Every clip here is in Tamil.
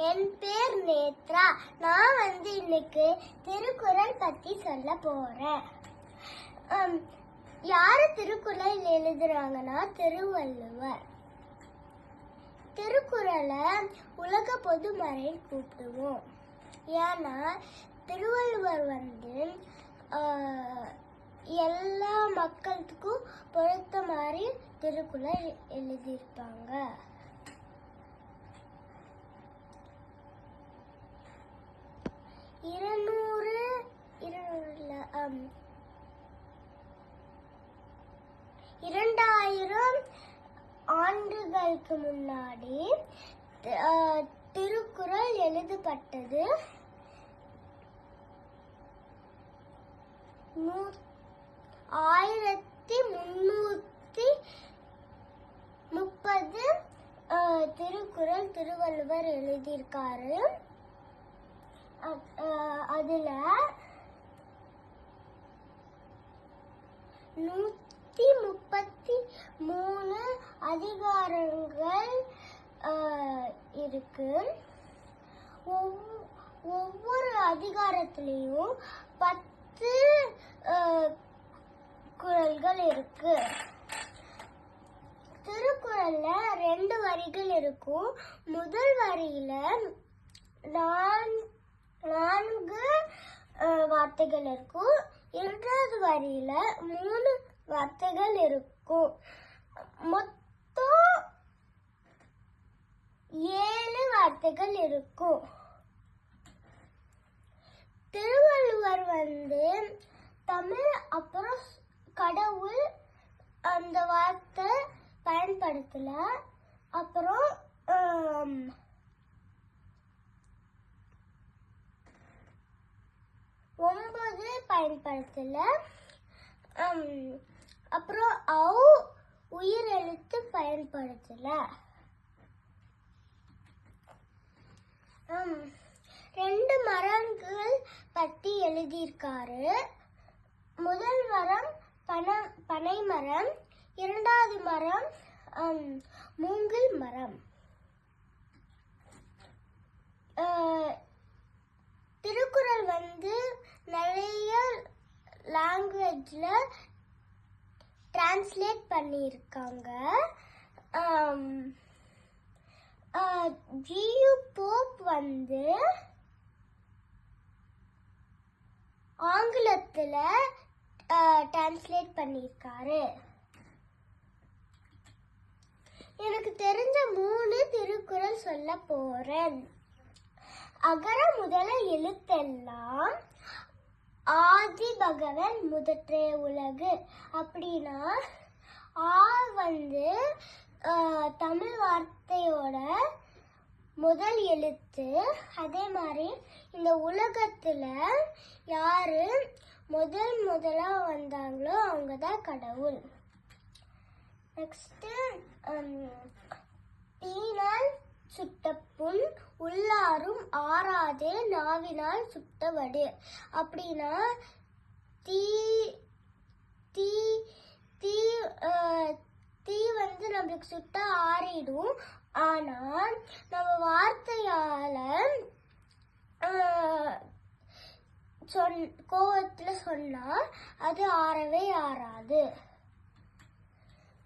என் பேர் நேத்ரா. நான் இன்னைக்கு திருக்குறள் பத்தி சொல்ல போறேன். யாரு திருக்குறள் எழுதுறாங்கன்னா திருவள்ளுவர். திருக்குறளை உலக பொதுமறைன்னு கூப்பிடுவோம். ஏன்னா திருவள்ளுவர் எல்லா மக்களுக்கும் பொறுத்த மாதிரி திருக்குறள் எழுதியிருப்பாங்க. இரண்டாயிரம் ஆண்டுகளுக்கு முன்னாடி திருக்குறள் எழுதப்பட்டது. 1330 திருக்குறள் திருவள்ளுவர் எழுதியிருக்காரு. அதுல 133 அதிகாரங்கள் இருக்கு. ஒவ்வொரு அதிகாரத்திலையும் 10 குறள்கள் இருக்கு. திருக்குறள்ல 2 வரிகள் இருக்கும். முதல் வரியில 4 வார்த்தைகள் இருக்கும். இரண்டாவது வரியில 3 வார்த்தைகள் இருக்கும். மொத்தம் 7 வார்த்தைகள் இருக்கும். திருவள்ளுவர் தமிழ் அப்புறம் கடவுள் அந்த வார்த்தை பயன்படுத்தல. அப்புறம் 9 பயன்படுத்தல. அப்புறம் உயிர் எழுத்து பயன்படுத்தல. 2 மரங்கள் பத்தி எழுதியிருக்காரு. முதல் மரம் பனை மரம், இரண்டாவது மரம் மூங்கில் மரம். திருக்குறள் நிறைய லாங்குவேஜ்ல டிரான்ஸ்லேட் பண்ணியிருக்காங்க. ஜியு போப் ஆங்கிலத்துல டிரான்ஸ்லேட் பண்ணியிருக்காரு. எனக்கு தெரிஞ்ச 3 திருக்குறள் சொல்ல போறேன். அகர முதல எழுத்தெல்லாம் ஆதி பகவன் முதற்றே உலகு. அப்படின்னா தமிழ் வார்த்தையோட முதல் எழுத்து. அதே மாதிரி இந்த உலகத்துல யாரு முதலா வந்தாங்களோ அவங்கதான் கடவுள். நெக்ஸ்ட், தீனால் சுட்ட புண் உள்ளாரும் ஆறாதே நாவினால் சுட்டவடு. அப்படின்னா தீ தீ தீ தீ நம்மளுக்கு சுட்டா ஆறிடும். ஆனா நம்ம வார்த்தையால கோவத்துல சொன்னா அது ஆறவே ஆறாது.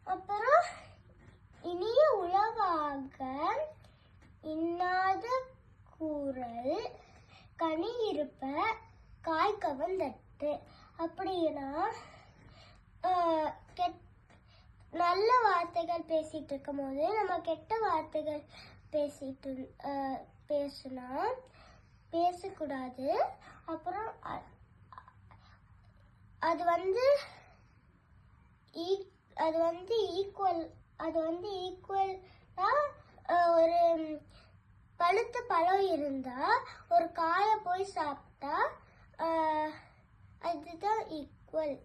அப்புறம் இனிய உலகாக இன்னாத கூறல் கனி இருப்ப காய்கவன் தட்டு. அப்படின்னா நல்ல வார்த்தைகள் பேசிட்டு இருக்கும் போது நம்ம கெட்ட வார்த்தைகள் பேசக்கூடாது. அப்புறம் அது ஈக்குவலா ஒரு பழுத்த பழம் இருந்தா ஒரு காய போய் சாப்பிட்டா அதுதான் ஈக்குவல்.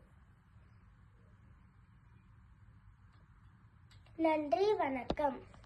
நன்றி, வணக்கம்.